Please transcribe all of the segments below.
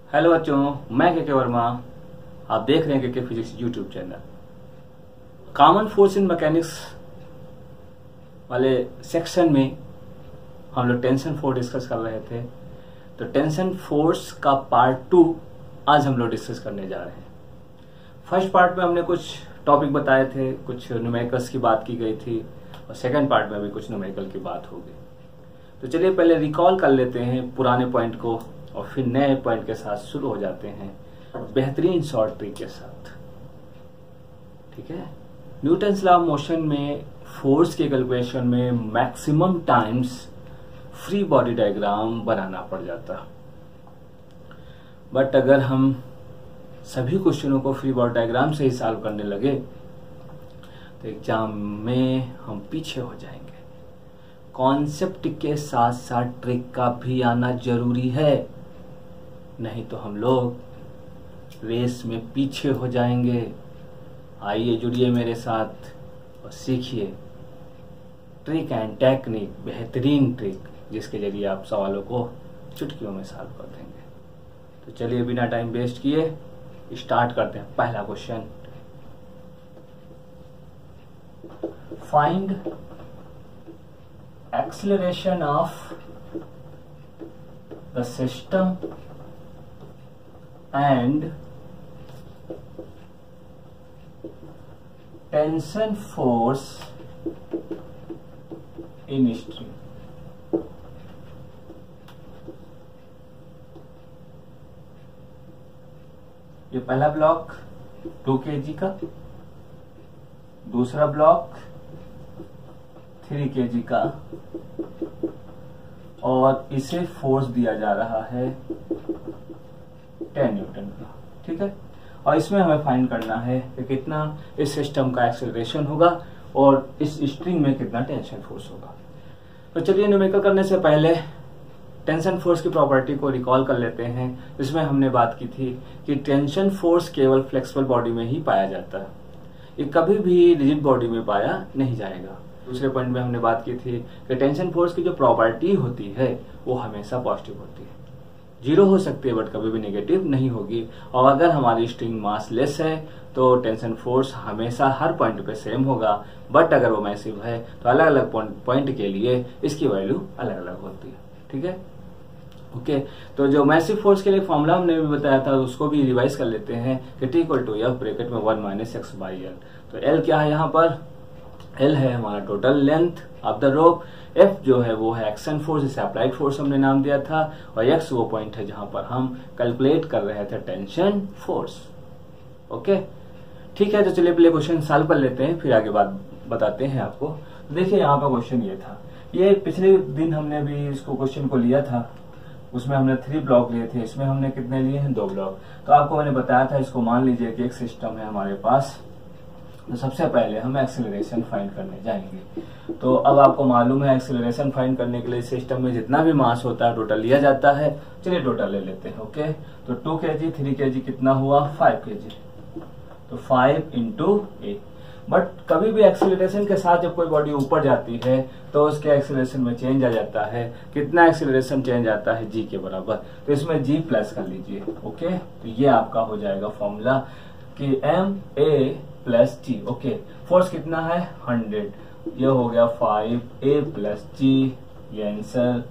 Hello बच्चों, मैं के वर्मा। आप देख रहे हैं के physics YouTube channel. Common force in mechanics वाले सेक्शन में हम लोग टेंशन फोर्स डिस्कस कर रहे थे। तो टेंशन फोर्स का पार्ट 2 आज हम लोग डिस्कस करने जा रहे हैं। फर्स्ट पार्ट में हमने कुछ टॉपिक बताए थे, कुछ न्यूमेरिकल्स की बात की गई थी, और सेकंड पार्ट में भी कुछ न्यूमेरिकल की बात होगी। तो चलिए पहले रिकॉल कर लेते हैं पुराने पॉइंट को और फिर नए पॉइंट के साथ शुरू हो जाते हैं बेहतरीन शॉर्ट ट्रिक के साथ। ठीक है। न्यूटन्स लॉ ऑफ मोशन में फोर्स के कैलकुलेशन में maximum times free body diagram बनाना पड़ जाता, बट अगर हम सभी क्वेश्चनों को फ्री बॉडी डायग्राम से ही सॉल्व करने लगे तो एग्जाम में हम पीछे हो जाएंगे। कॉन्सेप्ट के साथ साथ ट्रिक का भी आना जरूरी है, नहीं तो हम लोग रेस में पीछे हो जाएंगे। आइए जुड़िए मेरे साथ और सीखिए ट्रिक एंड टेक्निक, बेहतरीन ट्रिक जिसके जरिए आप सवालों को चुटकियों में सॉल्व कर देंगे। तो चलिए बिना टाइम वेस्ट किए स्टार्ट करते हैं। पहला question, find acceleration of the system and tension force in string। ये पहला ब्लॉक 2 kg का, दूसरा ब्लॉक 3 kg का, और इसे फोर्स दिया जा रहा है 10 न्यूटन का। ठीक है। और इसमें हमें फाइंड करना है कि कितना इस सिस्टम का एक्सेलरेशन होगा और इस स्ट्रिंग में कितना टेंशन फोर्स होगा। तो चलिए न्यूमेरिकल करने से पहले टेंशन फोर्स की प्रॉपर्टी को रिकॉल कर लेते हैं। इसमें हमने बात की थी कि टेंशन फोर्स केवल फ्लेक्सिबल बॉडी में ही पाया जाता है, ये कभी भी रिजिड बॉडी में पाया नहीं जाएगा। दूसरे पॉइंट में हमने बात की थी कि टेंशन फोर्स की जो प्रॉपर्टी होती है वो हमेशा पॉजिटिव होती है, 0 हो सकती है बट कभी भी नेगेटिव नहीं होगी। और अगर हमारी स्ट्रिंग मास लेस है तो टेंशन फोर्स हमेशा हर पॉइंट पे सेम होगा, बट अगर वो मैसिव है तो अलग अलग पॉइंट के लिए इसकी वैल्यू अलग अलग होती है। ठीक है। ओके। तो जो मैसिव फोर्स के लिए फॉर्मूला हमने भी बताया था उसको भी रिवाइज कर लेते हैं कि T = F ब्रैकेट में 1 - x/L। तो L क्या है यहाँ पर? L है हमारा total length of the rope, F जो है वो है एक्शन फोर्स, इसे अप्लाइड फोर्स हमने नाम दिया था, और X वो पॉइंट है जहां पर हम कैलकुलेट कर रहे थे टेंशन फोर्स। ओके। ठीक है। तो चलिए पहले क्वेश्चन सॉल्व कर लेते हैं, फिर आगे बात बताते हैं आपको। तो देखिए यहाँ का क्वेश्चन ये था, ये पिछले दिन हमने भी इसको क्वेश्चन को लिया था, उसमें हमने 3 ब्लॉक लिए थे, इसमें हमने कितने लिए हैं? 2 ब्लॉक। तो आपको मैंने बताया था, इसको मान लीजिए कि एक सिस्टम है हमारे पास। तो सबसे पहले हम एक्सेलरेशन फाइंड करने जाएंगे। तो अब आपको मालूम है एक्सेलरेशन फाइंड करने के लिए सिस्टम में जितना भी मास होता है टोटल लिया जाता है। चलिए टोटल ले लेते हैं। ओके। तो 2 kg 3 kg कितना हुआ? 5 kg। तो 5 × A। बट कभी भी एक्सेलरेशन के साथ जब कोई बॉडी ऊपर जाती है तो उसके एक्सेलरेशन में चेंज आ जाता है। कितना एक्सेलरेशन चेंज आता है? G के बराबर। तो इसमें G प्लस कर लीजिए। ओके। तो ये आपका हो जाएगा फॉर्मूला कि ma + G। ओके। फोर्स कितना है? 100। ये हो गया 5a + G। ये आंसर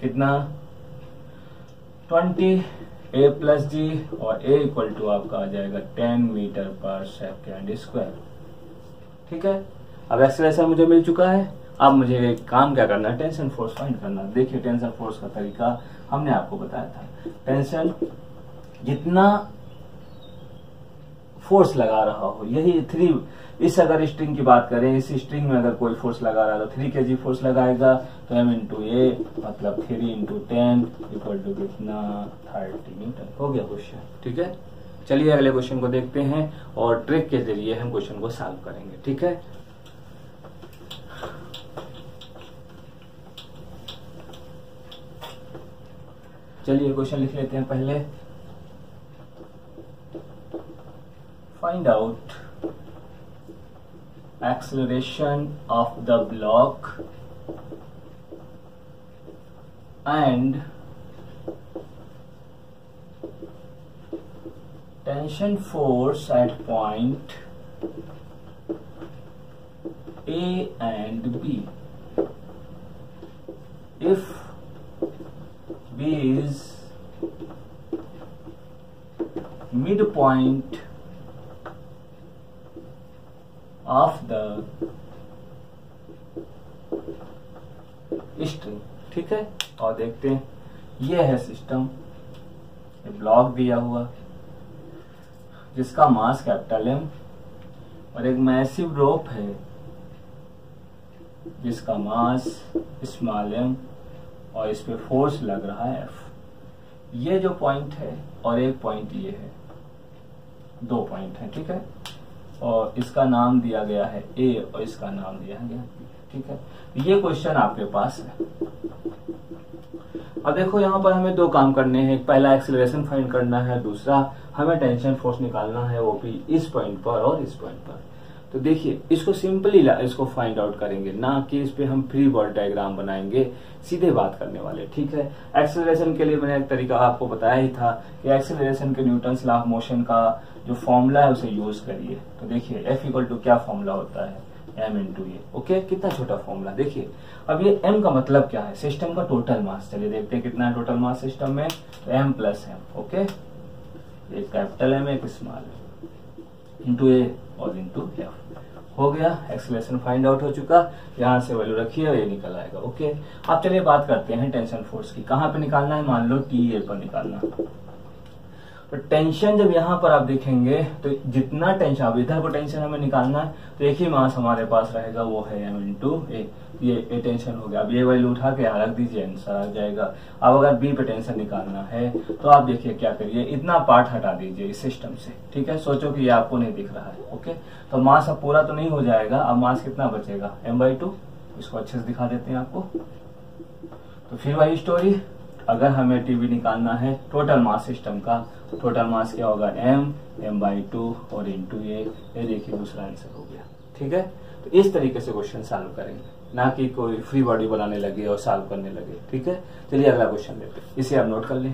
कितना? 20a + G, और a = आपका आ जाएगा 10 मीटर/सेकंड²। ठीक है। अब एक्सेलरेशन मुझे मिल चुका है। अब मुझे काम क्या करना है? टेंशन फोर्स फाइंड करना। देखिए टेंशन फोर्स का तरीका हमने आपको बताया था। टेंशन जितना फोर्स लगा रहा हो, यही 3, इस अगर स्ट्रिंग की बात करें, इस स्ट्रिंग में अगर कोई फोर्स लगा रहा है तो 3 kg फोर्स लगाएगा। तो m × A मतलब 3 × 10 = कितना? 30 न्यूटन। हो गया क्वेश्चन। ठीक है। चलिए अगले क्वेश्चन को देखते हैं और ट्रिक के जरिए हम क्वेश्चन को सॉल्व करेंगे। ठीक है। चलिए क्वेश्चन लिख लेते हैं पहले। Find out acceleration of the block and tension force at point A and B if B is midpoint of the string. ठीक है, और देखते हैं ये है सिस्टम, ये ब्लॉक दिया हुआ जिसका मास कैपिटल M और एक मैसिव रोप है जिसका मास स्मॉल m और इस पे फोर्स लग रहा है F। ये जो पॉइंट है और एक पॉइंट ये है, दो पॉइंट है। ठीक है, और इसका नाम दिया गया है A और इसका नाम दिया गया B। ठीक है, ये क्वेश्चन आपके पास है। अब देखो यहाँ पर हमें दो काम करने हैं, पहला एक्सेलरेशन फाइंड करना है, दूसरा हमें टेंशन फोर्स निकालना है, वो भी इस पॉइंट पर और इस पॉइंट पर। तो देखिए इसको सिंपली इसको फाइंड आउट करेंगे, ना कि इस पे हम फ्री बॉडी डायग्राम बनाएंगे, सीधे बात करने वाले। ठीक है, एक्सेलरेशन के लिए मैंने एक तरीका आपको बताया ही था कि एक्सेलरेशन के न्यूटन्स लॉ ऑफ मोशन का जो फॉर्मूला है उसे यूज करिए। तो देखिए F इक्वल टू क्या फॉर्मूला होता है, m इंटू ए। ओके, कितना छोटा फॉर्मूला। देखिए अब ये m का मतलब क्या है, सिस्टम का टोटल मास। चलिए देखते हैं कितना है टोटल मास सिस्टम में, तो m प्लस m। ओके, एक कैपिटल M एक स्मॉल m इंटू ए और इंटू F। हो गया, एक्सेलरेशन फाइंड आउट हो चुका, यहाँ से वैल्यू रखिए और ये निकल आएगा। ओके, अब चलिए बात करते हैं टेंशन फोर्स की। कहाँ पे निकालना है, मान लो TA पर निकालना। तो टेंशन जब यहाँ पर आप देखेंगे तो जितना टेंशन, अब इधर को टेंशन हमें निकालना है तो एक ही मास हमारे पास रहेगा, वो है m इंटू ए। ये टेंशन हो गया। अब ये वैल्यू उठा के यहाँ रख दीजिए, आंसर आ जाएगा। अब अगर B पे टेंशन निकालना है तो आप देखिए क्या करिए, इतना पार्ट हटा दीजिए इस सिस्टम से। ठीक है, सोचो कि ये आपको नहीं दिख रहा है। ओके, तो मास अब पूरा तो नहीं हो जाएगा, अब मास कितना बचेगा, m/2। इसको अच्छे से दिखा देते हैं आपको। तो फिर वही स्टोरी, अगर हमें टीवी निकालना है टोटल मास सिस्टम का, टोटल मास क्या होगा, m/2 और इंटू ए। ये देखिए दूसरा आंसर हो गया। ठीक है, तो इस तरीके से क्वेश्चन सॉल्व करेंगे, ना कि कोई फ्री बॉडी बनाने लगे और सॉल्व करने लगे। ठीक है, चलिए अगला क्वेश्चन लेते हैं, इसे आप नोट कर लें।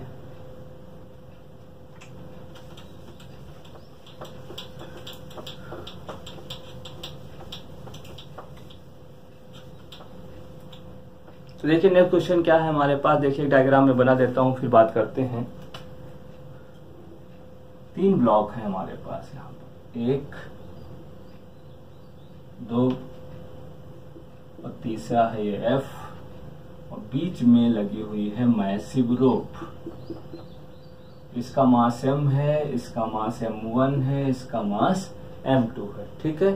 तो देखिए नेक्स्ट क्वेश्चन क्या है हमारे पास, देखिए डायग्राम में बना देता हूं फिर बात करते हैं। 3 ब्लॉक है हमारे पास यहाँ पर, 1 2 और तीसरा है ये F, और बीच में लगी हुई है मैसिव रोप। इसका मास M है, इसका मास M1 है, इसका मास M2 है। ठीक है,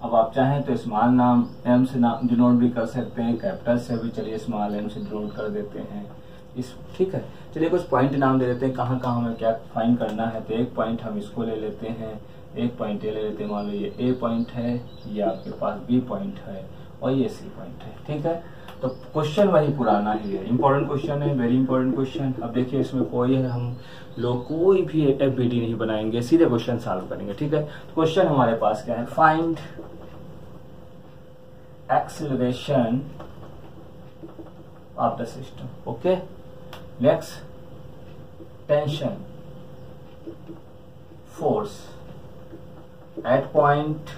अब आप चाहें तो स्मॉल नाम M से नाम डिनोट भी कर सकते हैं, कैपिटल से भी चलिए स्मॉल m से डिनोट कर देते हैं इस। ठीक है, चलिए कुछ पॉइंट नाम दे देते हैं, कहाँ कहाँ हमें क्या फाइंड करना है। तो एक पॉइंट हम इसको ले लेते हैं, एक पॉइंट ये ले लेते हैं, मान लो ये A पॉइंट है, ये आपके पास B पॉइंट है और ये C पॉइंट है। ठीक है, तो क्वेश्चन वही पुराना ही है, इंपॉर्टेंट क्वेश्चन है, वेरी इंपॉर्टेंट क्वेश्चन। अब देखिए इसमें कोई हम लोग कोई भी FBD नहीं बनाएंगे, सीधे क्वेश्चन सॉल्व करेंगे। ठीक है, तो क्वेश्चन हमारे पास क्या है, find acceleration of the system. Okay, next tension force at point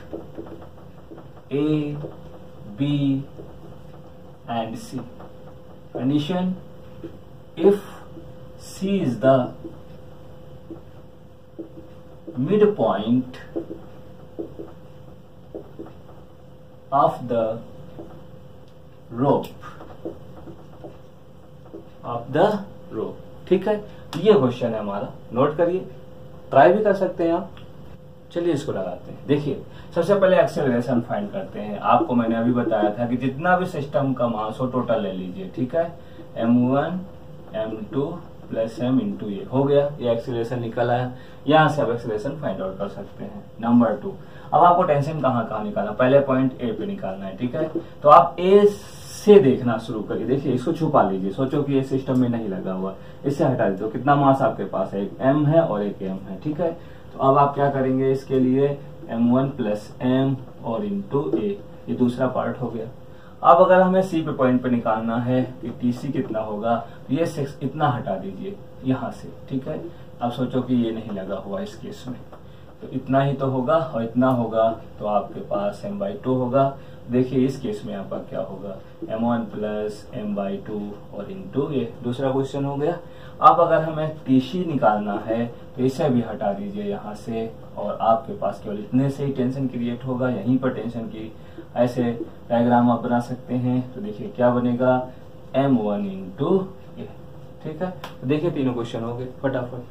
A, B and C. Condition, if C is the midpoint of the rope, ठीक है, ये क्वेश्चन है हमारा, नोट करिए, ट्राई भी कर सकते हैं आप। चलिए इसको लगाते हैं। देखिए सबसे पहले एक्सेलरेशन फाइंड करते हैं। आपको मैंने अभी बताया था कि जितना भी सिस्टम का मास हो टोटल ले लीजिए। ठीक है, m1 m2 plus m into ए हो गया, ये एक्सेलरेशन निकल आया। यहाँ से आप एक्सेलरेशन फाइंड आउट कर सकते हैं। नंबर 2, अब आपको टेंशन कहाँ कहाँ निकालना, पहले पॉइंट ए पे निकालना है। ठीक है, तो आप ए से देखना शुरू करिए। देखिए इसको छुपा लीजिए, सोचो कि ये सिस्टम में नहीं लगा हुआ, इससे हटा दीजिए। तो कितना मास आपके पास है, एक m है और एक m है। ठीक है, तो अब आप क्या करेंगे, इसके लिए m1 प्लस m और इंटू ए, ये दूसरा पार्ट हो गया। अब अगर हमें सी पे पॉइंट पे निकालना है कि टीसी कितना होगा, तो ये 6 इतना हटा दीजिए यहाँ से। ठीक है, आप सोचो कि ये नहीं लगा हुआ इस केस में, तो इतना ही तो होगा और इतना होगा, तो आपके पास m/2 होगा। देखिए इस केस में यहाँ पर क्या होगा, m1 प्लस m/2 और इंटू ये दूसरा क्वेश्चन हो गया। अब अगर हमें TC निकालना है तो इसे भी हटा दीजिए यहाँ से, और आपके पास केवल इतने से ही टेंशन क्रिएट होगा। यहीं पर टेंशन की ऐसे डायग्राम आप बना सकते हैं। तो देखिए क्या बनेगा, m1 इंटू ये, ठीक है। तो देखिए तीनों क्वेश्चन हो गए फटाफट,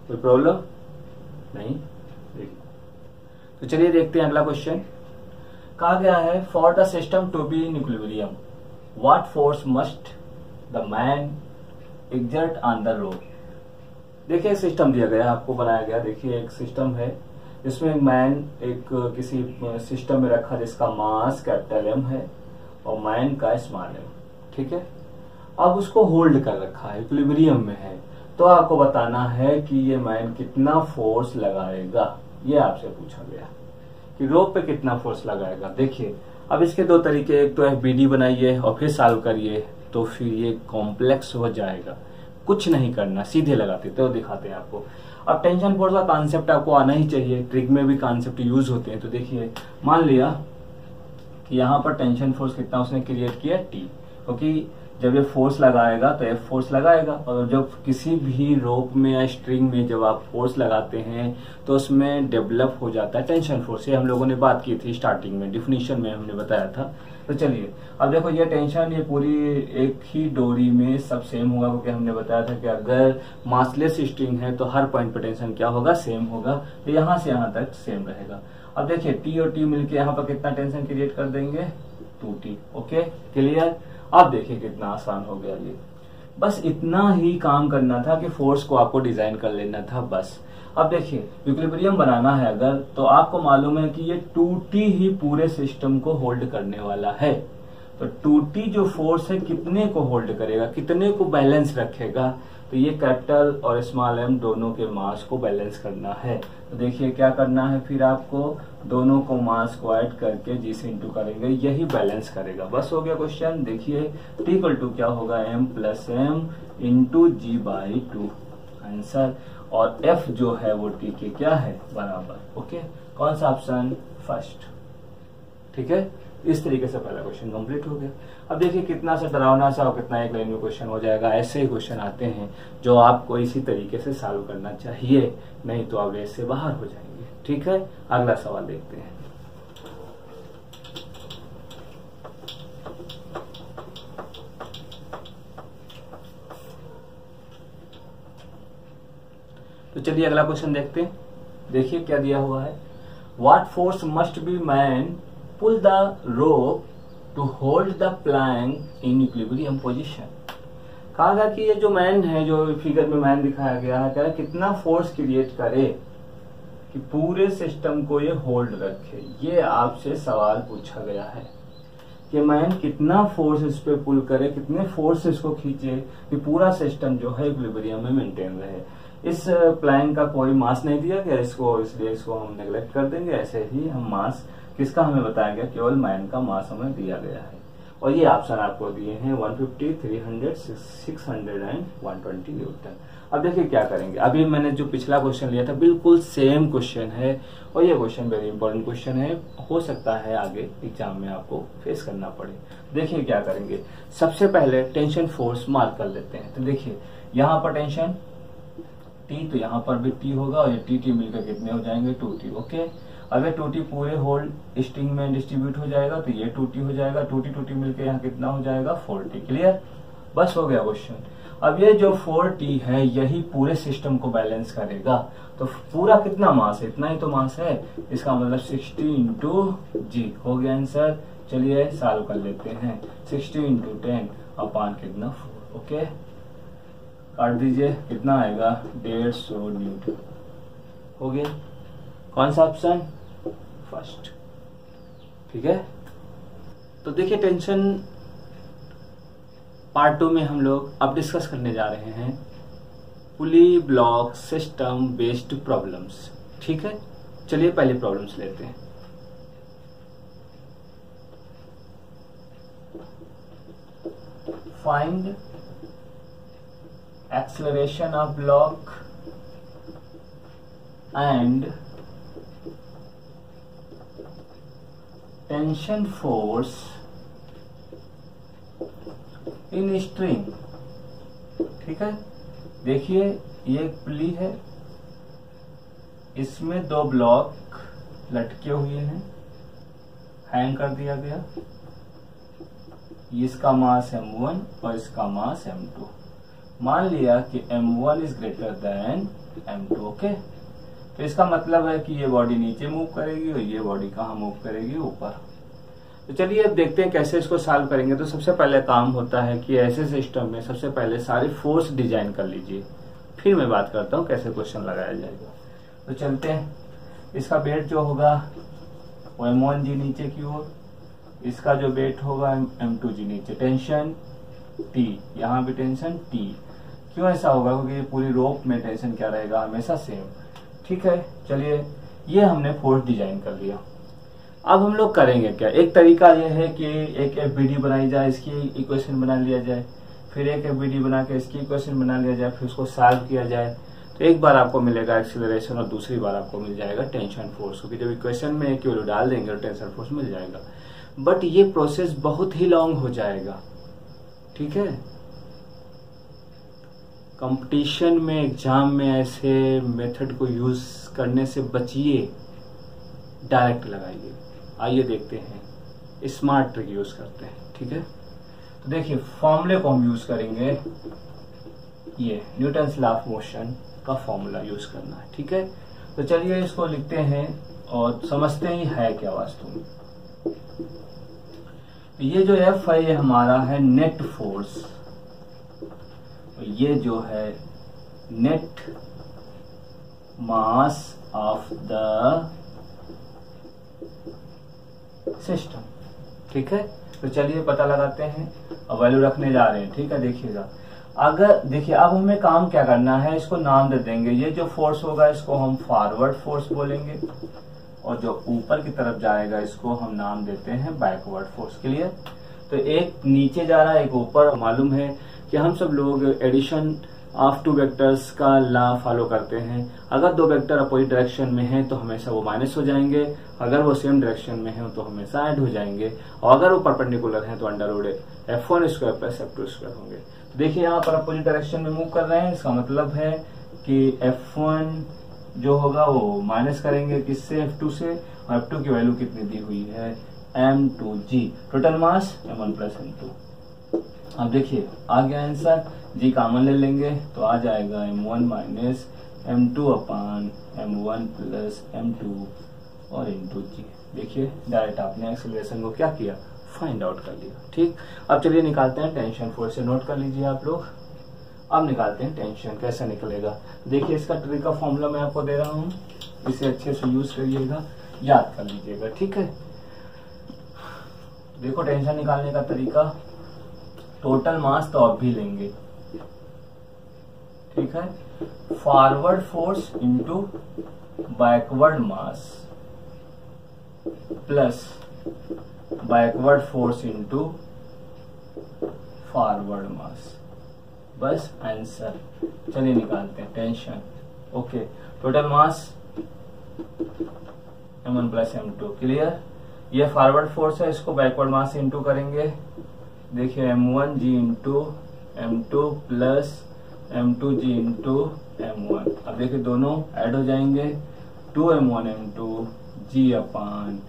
कोई प्रॉब्लम नहीं। देखिए तो चलिए देखते हैं अगला क्वेश्चन। कहा गया है for the system to be in equilibrium what force must the man exert on the road. देखिए सिस्टम दिया गया, आपको बनाया गया। देखिए एक सिस्टम है, इसमें मैन एक किसी सिस्टम में रखा जिसका मास कैपिटल M है और मैन का स्मॉल m, ठीक है। अब उसको होल्ड कर रखा है, इक्विलिब्रियम में है, तो आपको बताना है कि ये मैन कितना फोर्स लगाएगा। ये आपसे पूछा गया कि रोप पे कितना फोर्स लगाएगा। देखिए अब इसके दो तरीके, एक तो FBD बनाइए और फिर सॉल्व करिए, तो फिर ये कॉम्प्लेक्स हो जाएगा। कुछ नहीं करना, सीधे लगाते तो दिखाते हैं आपको। अब टेंशन फोर्स का कॉन्सेप्ट आपको आना ही चाहिए, ट्रिक में भी कॉन्सेप्ट यूज होते हैं। तो देखिए मान लिया कि यहाँ पर टेंशन फोर्स कितना उसने क्रिएट किया T, क्योंकि जब ये फोर्स लगाएगा तो F फोर्स लगाएगा, और जब किसी भी रोप में या स्ट्रिंग में जब आप फोर्स लगाते हैं तो उसमें डेवलप हो जाता है टेंशन फोर्स। ये हम लोगों ने बात की थी स्टार्टिंग में, डिफिनीशन में हमने बताया था। तो चलिए अब देखो ये टेंशन ये पूरी एक ही डोरी में सब सेम होगा, क्योंकि हमने बताया था कि अगर मासलेस स्ट्रिंग है तो हर पॉइंट पर टेंशन क्या होगा, सेम होगा। तो यहाँ से यहाँ तक सेम रहेगा। अब देखिए T और T मिलके यहाँ पर कितना टेंशन क्रिएट कर देंगे, 2T। Okay clear. अब देखिए कितना आसान हो गया ये, बस इतना ही काम करना था कि फोर्स को आपको डिजाइन कर लेना था बस। अब देखिए इक्विलिब्रियम बनाना है अगर, तो आपको मालूम है कि ये 2T ही पूरे सिस्टम को होल्ड करने वाला है। तो 2T जो फोर्स है कितने को होल्ड करेगा, कितने को बैलेंस रखेगा, तो ये कैपिटल और स्मॉल m दोनों के मास को बैलेंस करना है। तो देखिए क्या करना है, फिर आपको दोनों को मास को ऐड करके g से इंटू करेंगे, यही बैलेंस करेगा। बस हो गया क्वेश्चन। देखिए T इक्वल टू क्या होगा, m plus m into G/2 answer, और F जो है वो T के क्या है बराबर। ओके कौन सा ऑप्शन, फर्स्ट, ठीक है। इस तरीके से पहला क्वेश्चन कंप्लीट हो गया। अब देखिए कितना सा डरावना सा और कितना एक लाइन में क्वेश्चन हो जाएगा। ऐसे ही क्वेश्चन आते हैं जो आपको इसी तरीके से सॉल्व करना चाहिए, नहीं तो आप रेस से बाहर हो जाएंगे, ठीक है। अगला सवाल देखते हैं। तो चलिए अगला क्वेश्चन देखते हैं। देखिए क्या दिया हुआ है, what force must be man pull the rope to hold the plank in equilibrium position. कहा गया कि ये जो मैन है, जो फिगर में मैन दिखाया गया है, कह कितना फोर्स क्रिएट करे कि पूरे सिस्टम को ये होल्ड रखे। ये आपसे सवाल पूछा गया है कि मैन कितना फोर्स इस पे पुल करे, कितने फोर्स इसको खींचे कि पूरा सिस्टम जो है इक्विलिब्रियम में मेंटेन रहे। इस प्लैंक का कोई मास नहीं दिया गया इसको, इसलिए इसको हम नेग्लेक्ट कर देंगे। ऐसे ही हम मास किसका हमें बताया गया, केवल मैन का मास हमें दिया गया है। और ये ऑप्शन आपको दिए हैं 150, 300, 600 एंड 120 न्यूटन। अब देखिए क्या करेंगे। अभी मैंने जो पिछला क्वेश्चन लिया था बिल्कुल सेम क्वेश्चन है, और ये क्वेश्चन वेरी इंपॉर्टेंट क्वेश्चन है, हो सकता है आगे एग्जाम में आपको फेस करना पड़े। देखिए क्या करेंगे, सबसे पहले टेंशन फोर्स मार्क कर लेते हैं। तो देखिए यहाँ पर टेंशन T, तो यहाँ पर भी T होगा, और ये T मिलकर कितने हो जाएंगे, 2T। ओके अगर 2T पूरे होल स्ट्रिंग में डिस्ट्रीब्यूट हो जाएगा तो ये 2T हो जाएगा, 2T मिलकर यहाँ कितना हो जाएगा, 4T। क्लियर, बस हो गया क्वेश्चन। अब ये जो 4T है यही पूरे सिस्टम को बैलेंस करेगा। तो पूरा कितना मास है, इतना ही तो मास है, इसका मतलब 60 इंटू G हो गया आंसर। चलिए सॉल्व कर लेते हैं। 60 इंटू 10 अपान कितना 4। ओके काट दीजिए, कितना आएगा, 150 न्यूटन। हो गया, कौन सा ऑप्शन, फर्स्ट, ठीक है। तो देखिए टेंशन पार्ट 2 में हम लोग अब डिस्कस करने जा रहे हैं पुली ब्लॉक सिस्टम बेस्ड प्रॉब्लम्स, ठीक है। चलिए पहले प्रॉब्लम्स लेते हैं। Find acceleration of block and tension force in string. ठीक है, देखिए ये एक पुली है, इसमें दो ब्लॉक लटके हुए हैं, हैंग कर दिया गया। इसका मास m1 और इसका मास m2। मान लिया कि m1 is greater than m2। Okay, तो इसका मतलब है कि ये बॉडी नीचे मूव करेगी और ये बॉडी कहाँ मूव करेगी, ऊपर। तो चलिए अब देखते हैं कैसे इसको सॉल्व करेंगे। तो सबसे पहले काम होता है कि ऐसे सिस्टम में सबसे पहले सारे फोर्स डिजाइन कर लीजिए, फिर मैं बात करता हूँ कैसे क्वेश्चन लगाया जाएगा। तो चलते हैं, इसका वेट जो होगा वो m1g नीचे की ओर, इसका जो वेट होगा m2g नीचे। टेंशन T, यहाँ भी टेंशन T। क्यों ऐसा होगा, क्योंकि पूरी रोप में टेंशन क्या रहेगा, हमेशा सेम। ठीक है, चलिए ये हमने फोर्स डिजाइन कर लिया। अब हम लोग करेंगे क्या, एक तरीका यह है कि एक FBD बनाई जाए, इसकी इक्वेशन बना लिया जाए, फिर एक FBD बना के इसकी इक्वेशन बना लिया जाए, फिर उसको सॉल्व किया जाए। तो एक बार आपको मिलेगा एक्सीलरेशन और दूसरी बार आपको मिल जाएगा टेंशन फोर्स, क्योंकि जब इक्वेशन में एक वैल्यू डाल देंगे तो टेंशन फोर्स मिल जाएगा। बट ये प्रोसेस बहुत ही लॉन्ग हो जाएगा। ठीक है, कंपटीशन में, एग्जाम में ऐसे मेथड को यूज करने से बचिए, डायरेक्ट लगाइए। आइए देखते हैं, स्मार्ट ट्रिक यूज करते हैं। ठीक है, तो देखिए फॉर्मूले को हम यूज करेंगे, ये न्यूटन्स लॉ ऑफ मोशन का फॉर्मूला यूज करना है। ठीक है, तो चलिए इसको लिखते हैं और समझते ही है क्या वास्तव में। ये जो F है ये हमारा है नेट फोर्स, ये जो है net mass of the system. ठीक है, तो चलिए पता लगाते हैं और वैल्यू रखने जा रहे हैं। ठीक है, देखिएगा, अगर देखिए अब हमें काम क्या करना है, इसको नाम दे देंगे। ये जो फोर्स होगा इसको हम फॉरवर्ड फोर्स बोलेंगे, और जो ऊपर की तरफ जाएगा इसको हम नाम देते हैं बैकवर्ड फोर्स। के लिए तो एक नीचे जा रहा है, एक ऊपर। मालूम है कि हम सब लोग एडिशन ऑफ टू वेक्टर्स का लॉ फॉलो करते हैं। अगर दो वेक्टर अपोजिट डायरेक्शन में हैं तो हमेशा वो माइनस हो जाएंगे, अगर वो सेम डायरेक्शन में हैं तो हमेशा ऐड हो जाएंगे, और अगर वो परपेंडिकुलर हैं तो under root F1 square plus F2 square होंगे। तो देखिए यहाँ पर अपोजिट डायरेक्शन में मूव कर रहे हैं, इसका मतलब है कि F1 जो होगा वो माइनस करेंगे किससे, F2 से, और F2 की वैल्यू कितनी दी हुई है, m2g। Total mass m1 plus m2। अब देखिए आ गया आंसर, g कॉमन ले लेंगे तो आ जाएगा m1 माइनस m2 अपान m1 प्लस m2 और इंटू g। देखिए डायरेक्ट आपने एक्सेलरेशन को क्या किया, फाइंड आउट कर लिया। ठीक, अब चलिए निकालते हैं टेंशन फोर्स। से नोट कर लीजिए आप लोग। अब निकालते हैं टेंशन, कैसे निकलेगा। देखिए इसका ट्रिक का फॉर्मूला मैं आपको दे रहा हूं, इसे अच्छे से यूज करिएगा, याद कर लीजिएगा। ठीक है, देखो टेंशन निकालने का तरीका, टोटल मास तो अब भी लेंगे। ठीक है, forward force into backward mass plus backward force into forward mass, बस आंसर। चलिए निकालते हैं tension. Okay, total mass m1 plus m2। Clear, ये फॉरवर्ड फोर्स है, इसको बैकवर्ड मास से इंटू करेंगे। देखिए m1g into m2 plus m2g into m1। अब देखिए दोनों ऐड हो जाएंगे, 2m1 m2 g अपान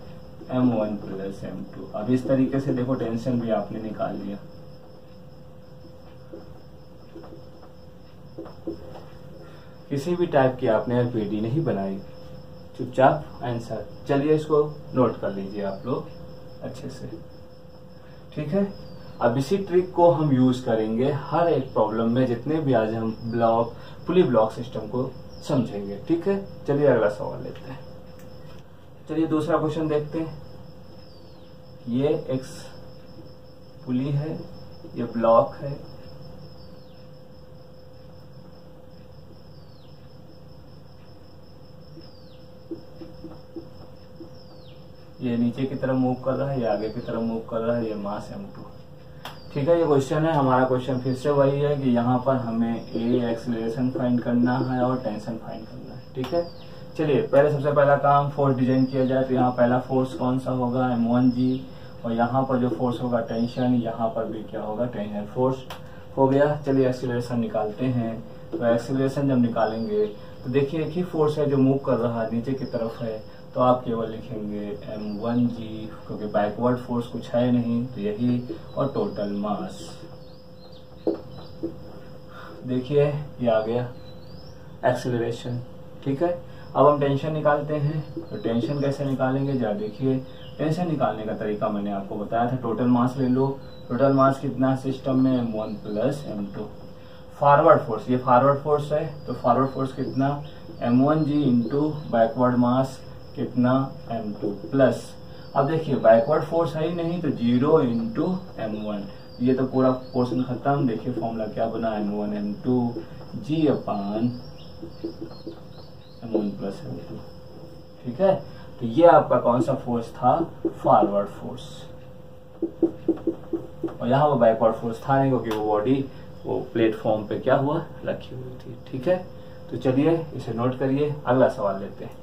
m1 प्लस m2। अब इस तरीके से देखो टेंशन भी आपने निकाल लिया। किसी भी टाइप की आपने FBD नहीं बनाई, चुपचाप आंसर। चलिए इसको नोट कर लीजिए आप लोग अच्छे से। ठीक है, अब इसी ट्रिक को हम यूज करेंगे हर एक प्रॉब्लम में, जितने भी आज हम ब्लॉक पुली ब्लॉक सिस्टम को समझेंगे। ठीक है, चलिए अगला सवाल लेते हैं। चलिए दूसरा क्वेश्चन देखते हैं। ये एक पुली है, ये ब्लॉक है, ये नीचे की तरफ मूव कर रहा है, ये आगे की तरफ मूव कर रहा है, ये मास m2। ठीक है, ये क्वेश्चन है हमारा। क्वेश्चन फिर से वही है कि यहाँ पर हमें एक्सेलरेशन फाइंड करना है और टेंशन फाइंड करना है। ठीक है, चलिए पहले सबसे पहला काम फोर्स डिजाइन किया जाए। तो यहाँ पहला फोर्स कौन सा होगा, M1G, और यहाँ पर जो फोर्स होगा टेंशन, यहाँ पर भी क्या होगा, टेंशन फोर्स हो गया। चलिए एक्सीलरेशन निकालते हैं। तो एक्सीलरेशन जब निकालेंगे तो देखिए एक ही फोर्स है जो मूव कर रहा है, नीचे की तरफ है, तो आप केवल लिखेंगे M1G, क्योंकि बैकवर्ड फोर्स कुछ है नहीं, तो यही, और टोटल मास। देखिए ये आ गया एक्सीलरेशन। ठीक है, अब हम टेंशन निकालते हैं। तो टेंशन कैसे निकालेंगे जरा देखिए। टेंशन निकालने का तरीका मैंने आपको बताया था, टोटल मास ले लो। टोटल मास कितना सिस्टम में, M1 plus M2। Forward force, ये फॉरवर्ड फोर्स है, तो फॉरवर्ड फोर्स कितना, M1G इंटू बैकवर्ड मास कितना, M2 प्लस। अब देखिए बैकवर्ड फोर्स है ही नहीं, तो 0 इंटू M1, ये तो पूरा पोर्शन खत्म। देखिए फॉर्मूला क्या बना, M1 M2 G अपान M1 प्लस M2। ठीक है, तो ये आपका कौन सा फोर्स था, फॉरवर्ड फोर्स, और यहाँ वो बैकवर्ड फोर्स था नहीं, क्योंकि वो बॉडी वो प्लेटफॉर्म पे क्या हुआ, रखी हुई थी। ठीक है, तो चलिए इसे नोट करिए, अगला सवाल लेते हैं।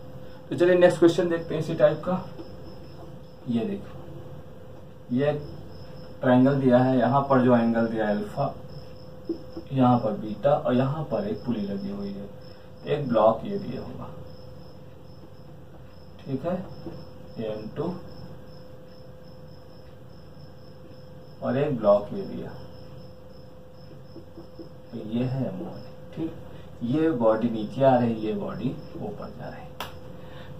तो चलिए नेक्स्ट क्वेश्चन देखते हैं इसी टाइप का। ये देखो, ये ट्रायंगल दिया है, यहाँ पर जो एंगल दिया है अल्फा, यहाँ पर बीटा, और यहाँ पर एक पुली लगी हुई है, एक ब्लॉक ये दिया होगा। ठीक है, M2 और एक ब्लॉक ये दिया, तो ये है M1। ठीक, ये बॉडी नीचे आ रही है, ये बॉडी ऊपर जा रही है।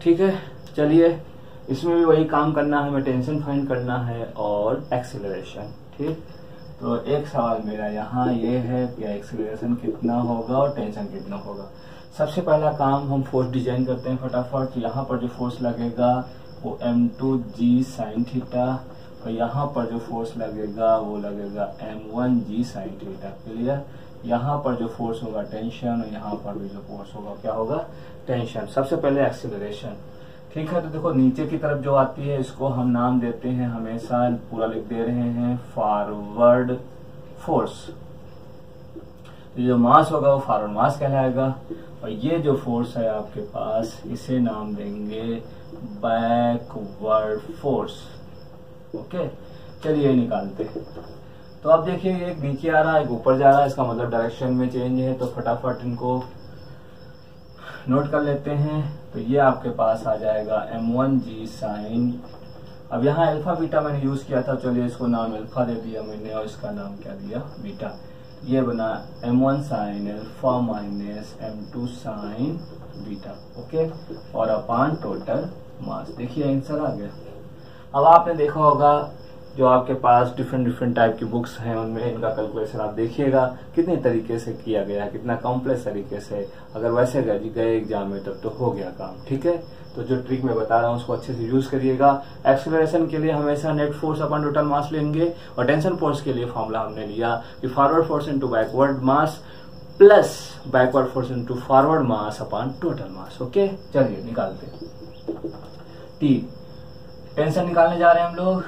ठीक है, चलिए इसमें भी वही काम करना है, हमें टेंशन फाइंड करना है और एक्सीलरेशन। ठीक, तो एक सवाल मेरा यहाँ ये है कि एक्सीलरेशन कितना होगा और टेंशन कितना होगा। सबसे पहला काम हम फोर्स डिजाइन करते हैं फटाफट। यहाँ पर जो फोर्स लगेगा वो M2G साइन थीटा, और यहाँ पर जो फोर्स लगेगा वो लगेगा M1G साइन थीटा। क्लियर, यहाँ पर जो फोर्स होगा टेंशन, और यहाँ पर भी जो फोर्स होगा क्या होगा, टेंशन। सबसे पहले एक्सीलरेशन। ठीक है, तो देखो नीचे की तरफ जो आती है इसको हम नाम देते हैं, हमेशा पूरा लिख दे रहे हैं, फॉरवर्ड फोर्स। तो जो मास होगा वो फॉरवर्ड मास कहलाएगा, और ये जो फोर्स है आपके पास इसे नाम देंगे बैकवर्ड फोर्स। ओके, चलिए निकालते हैं। तो अब देखिए एक नीचे आ रहा है, एक ऊपर जा रहा है, इसका मतलब डायरेक्शन में चेंज है। तो फटाफट इनको नोट कर लेते हैं। तो ये आपके पास आ जाएगा M1G साइन, अब यहाँ अल्फा बीटा मैंने यूज किया था, चलिए इसको नाम अल्फा दे दिया मैंने, और इसका नाम क्या दिया, बीटा। ये बना M1 sine alpha minus M2 sign beta. Okay, और अपान टोटल मास। देखिए आंसर आ गया। अब आपने देखा होगा जो आपके पास डिफरेंट टाइप की बुक्स हैं उनमें इनका कैलकुलेशन आप देखिएगा कितने तरीके से किया गया है, कितना कॉम्प्लेक्स तरीके से। अगर वैसे गए एग्जाम में तब तो हो गया काम। ठीक है, तो जो ट्रिक मैं बता रहा हूँ उसको अच्छे से यूज करिएगा। एक्सीलरेशन के लिए हमेशा नेट फोर्स अपन टोटल मास लेंगे, और टेंशन फोर्स के लिए फॉर्मूला हमने लिया कि forward force into backward mass plus backward force into forward mass upon total mass. Okay, चलिए निकालते। टी टेंशन निकालने जा रहे हैं हम लोग।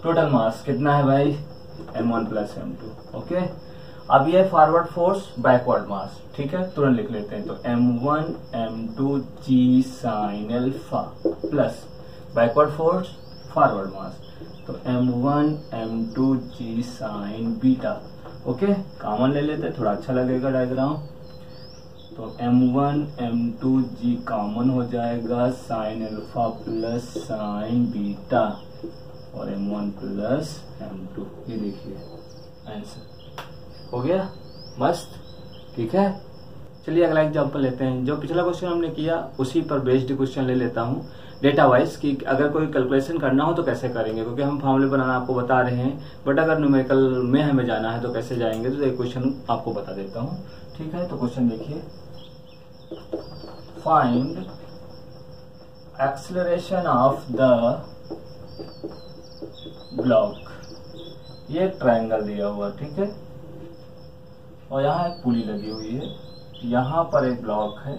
टोटल मास कितना है भाई, M1 प्लस M2। ओके, अब ये फॉरवर्ड फोर्स बैकवर्ड मास। ठीक है, तुरंत लिख लेते हैं। तो M1 M2 G sine alpha plus backward force forward mass, तो M1 M2 G sine beta. Okay, common ले लेते हैं, थोड़ा अच्छा लगेगा डायग्राम। तो M1 M2 G कॉमन हो जाएगा, sign alpha plus sign beta, और M1 प्लस M2। ये देखिए आंसर हो गया, मस्त। ठीक है, चलिए अगला एग्जांपल लेते हैं। जो पिछला क्वेश्चन हमने किया उसी पर बेस्ड क्वेश्चन ले लेता हूँ डेटा वाइज, कि अगर कोई कैलकुलेशन करना हो तो कैसे करेंगे, क्योंकि हम फॉर्मूले बनाना आपको बता रहे हैं, बट अगर न्यूमेरिकल में हमें जाना है तो कैसे जाएंगे, तो एक क्वेश्चन आपको बता देता हूँ। ठीक है, तो क्वेश्चन देखिए, find acceleration of the block. ये एक ट्रायंगल दिया हुआ, ठीक है, और यहाँ एक पुली लगी हुई है, यहाँ पर एक ब्लॉक है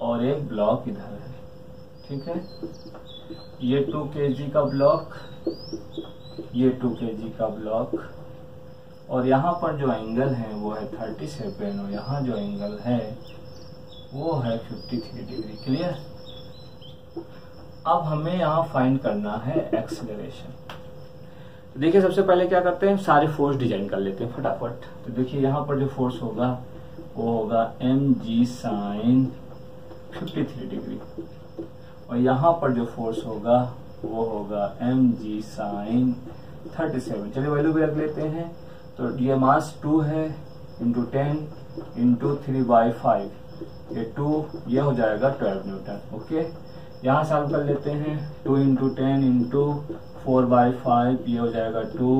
और एक ब्लॉक इधर है। ठीक है, ये 2 kg का ब्लॉक, ये 2 kg का ब्लॉक, और यहाँ पर जो एंगल है वो है 37, और यहाँ जो एंगल है वो है 53 डिग्री। क्लियर। अब हमें यहाँ फाइंड करना है एक्सेलरेशन। तो देखिए सबसे पहले क्या करते हैं, सारे फोर्स डिजाइन कर लेते हैं फटाफट। तो देखिए यहाँ पर जो फोर्स होगा वो होगा mg साइन 53 डिग्री, और यहाँ पर जो फोर्स होगा वो होगा mg साइन 37। चलिए वैल्यू भी रख लेते हैं। तो ये मास 2 है इंटू 10 इंटू 3/5, ये 2, ये हो जाएगा 12 न्यूटन। ओके, यहाँ सॉल्व कर लेते हैं। 2 इंटू 10 इंटू 4/5, ये हो जाएगा 2,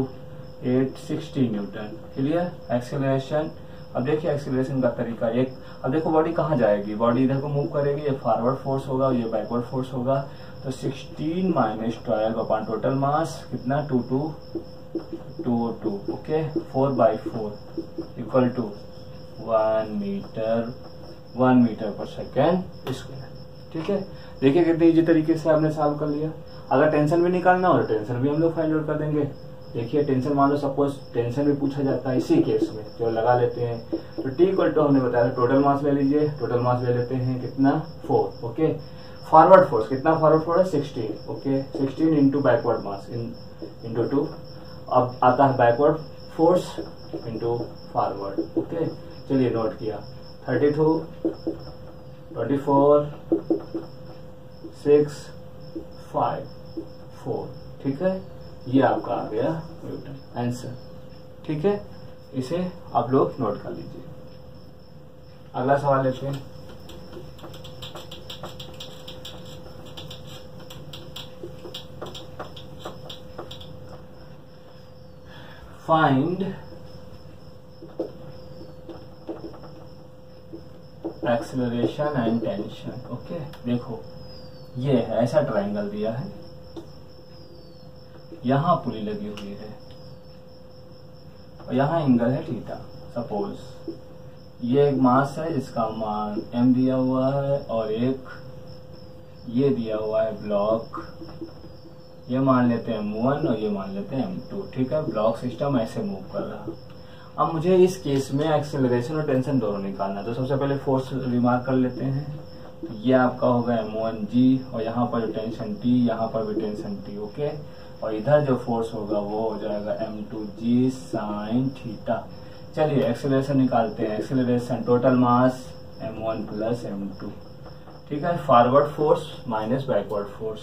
8, 16 न्यूटन। क्लियर। एक्सेलरेशन। अब देखिए एक्सेलरेशन का तरीका एक, अब देखो बॉडी कहाँ जाएगी, बॉडी इधर को मूव करेगी, ये फॉरवर्ड फोर्स होगा, ये बैकवर्ड फोर्स होगा। तो 16 माइनस 12 अपॉन टोटल मास कितना 2 ओके, 4/4 इक्वल टू 1 मीटर पर सेकेंड स्क्वायर। ठीक है, देखिए कितने इजी तरीके से आपने सॉल्व कर लिया। अगर टेंशन भी निकालना हो तो टेंशन भी हम लोग फाइंड आउट कर देंगे। देखिए टेंशन मान लो सपोज टेंशन भी पूछा जाता है, इसी केस में जो लगा लेते हैं। तो टी इक्वल टू हमने बताया टोटल मास ले लीजिए, टोटल मास ले लेते हैं कितना 4। ओके, फॉरवर्ड फोर्स कितना, फॉरवर्ड फोर्स है 16। Okay, 16 into backward mass into 2। अब आता है backward force into forward. Okay, चलिए नोट किया 32, 24, 6, 5, 4। ठीक है, ये आपका आ गया न्यूटन आंसर। ठीक है, इसे आप लोग नोट कर लीजिए। अगला सवाल लेते हैं। Find acceleration and tension. Okay, देखो ये है, ऐसा ट्रायंगल दिया है, यहां पुली लगी हुई है और यहां एंगल है थीटा। सपोज ये एक मास है जिसका मान m दिया हुआ है, और एक ये दिया हुआ है ब्लॉक, ये मान लेते हैं m1 और ये मान लेते हैं m2। ठीक है, ब्लॉक सिस्टम ऐसे मूव कर रहा। अब मुझे इस केस में एक्सेलरेशन और टेंशन दोनों निकालना। तो सबसे पहले फोर्स रिमार्क कर लेते हैं। तो ये आपका होगा m1g, और यहाँ पर जो टेंशन t, यहाँ पर भी टेंशन t। ओके, और इधर जो फोर्स होगा वो हो जाएगा m2g साइन थीटा। चलिए एक्सेलरेशन निकालते हैं। Acceleration total mass m1 plus m2। ठीक है, forward force minus backward force,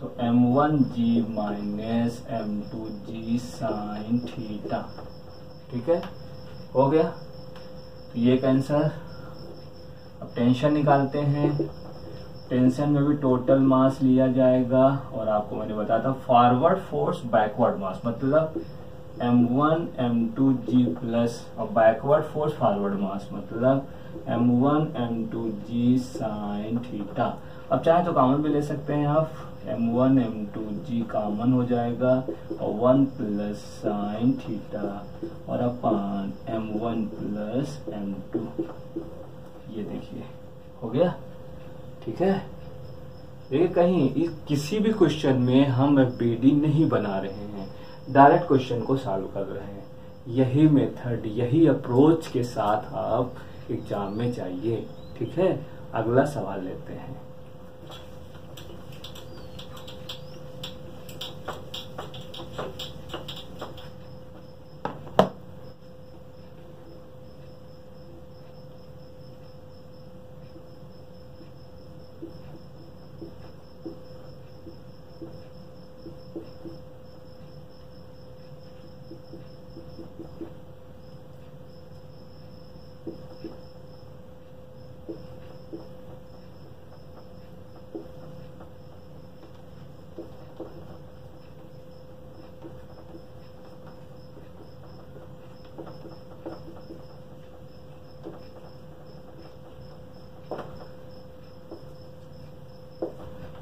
तो m1g minus m2g sine theta. ठीक है, हो गया। तो ये कैंसर। अब टेंशन निकालते हैं। टेंशन में भी टोटल मास लिया जाएगा, और आपको मैंने बताया था फॉरवर्ड फोर्स बैकवर्ड मास, मतलब m1 m2g प्लस, और बैकवर्ड फोर्स फॉरवर्ड मास मतलब m1 m2g साइन थीटा। अब चाहे तो कॉमन भी ले सकते हैं आप, m1 m2g कॉमन हो जाएगा, और 1 प्लस साइन थीटा और अपान m1 प्लस m2। ये देखिए हो गया। ठीक है, देखिए कहीं किसी भी क्वेश्चन में हम बीडी नहीं बना रहे हैं, डायरेक्ट क्वेश्चन को सॉल्व कर रहे हैं। यही मेथड, यही अप्रोच के साथ आप एग्जाम में जाइए। ठीक है, अगला सवाल लेते हैं।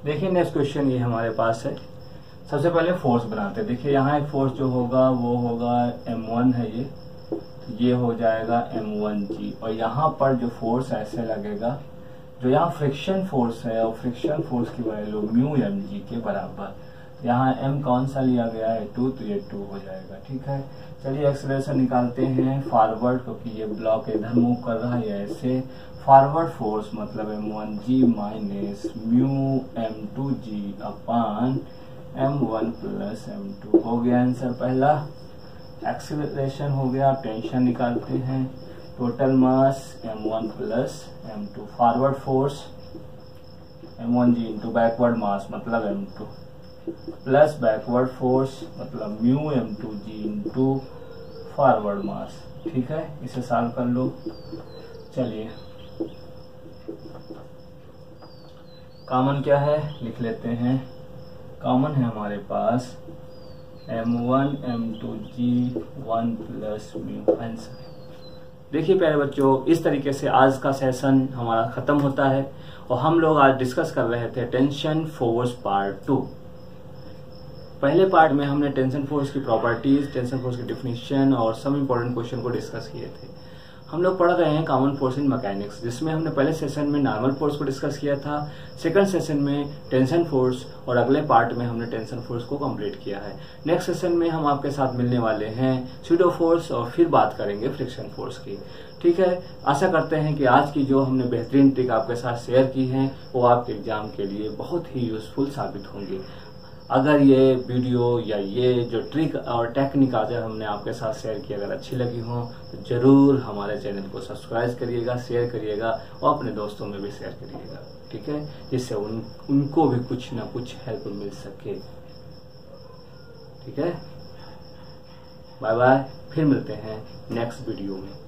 देखिए नेक्स्ट क्वेश्चन ये हमारे पास है। सबसे पहले फोर्स बनाते हैं। देखिए यहाँ एक फोर्स जो होगा वो होगा m1 है, ये हो जाएगा m1g, और यहाँ पर जो फोर्स ऐसे लगेगा, जो यहाँ फ्रिक्शन फोर्स है, और फ्रिक्शन फोर्स की वैल्यू म्यू mg के बराबर। यहाँ m कौन सा लिया गया है 2, तो ये 2 हो जाएगा। ठीक है, चलिए एक्सेलरेशन निकालते हैं। फॉरवर्ड, क्योंकि ये ब्लॉक इधर मूव कर रहा है, ये ऐसे फॉरवर्ड फोर्स मतलब m1g माइनस म्यू m2g अपान m1 प्लस m2 हो गया आंसर पहला। एक्सीलरेशन हो गया, टेंशन निकालते हैं। Total mass m1 plus m2, forward force m1g into backward mass मतलब m2 प्लस बैकवर्ड फोर्स मतलब mu m2g into forward mass. ठीक है, इसे सॉल्व कर लो। चलिए कॉमन क्या है लिख लेते हैं। कॉमन है हमारे पास m1 m2g 1 plus mu answer. देखिए प्यारे बच्चों, इस तरीके से आज का सेशन हमारा खत्म होता है और हम लोग आज डिस्कस कर रहे थे टेंशन फोर्स पार्ट 2। पहले पार्ट में हमने टेंशन फोर्स की प्रॉपर्टीज, टेंशन फोर्स की डिफिनीशन और सम इम्पोर्टेंट क्वेश्चन को डिस्कस किए थे। हम लोग पढ़ रहे हैं कॉमन फोर्स इन मैकेनिक्स, जिसमें हमने पहले सेशन में नॉर्मल फोर्स को डिस्कस किया था, सेकंड सेशन में टेंशन फोर्स और अगले पार्ट में हमने टेंशन फोर्स को कंप्लीट किया है। नेक्स्ट सेशन में हम आपके साथ मिलने वाले हैं स्यूडो फोर्स और फिर बात करेंगे फ्रिक्शन फोर्स की। ठीक है, आशा करते हैं कि आज की जो हमने बेहतरीन ट्रिक आपके साथ शेयर की है वो आपके एग्जाम के लिए बहुत ही यूजफुल साबित होंगी। अगर ये वीडियो या ये जो ट्रिक और टेक्निक आज हमने आपके साथ शेयर की अगर अच्छी लगी हो तो जरूर हमारे चैनल को सब्सक्राइब करिएगा, शेयर करिएगा और अपने दोस्तों में भी शेयर करिएगा। ठीक है, जिससे उनको भी कुछ ना कुछ हेल्प मिल सके। ठीक है, बाय बाय, फिर मिलते हैं नेक्स्ट वीडियो में।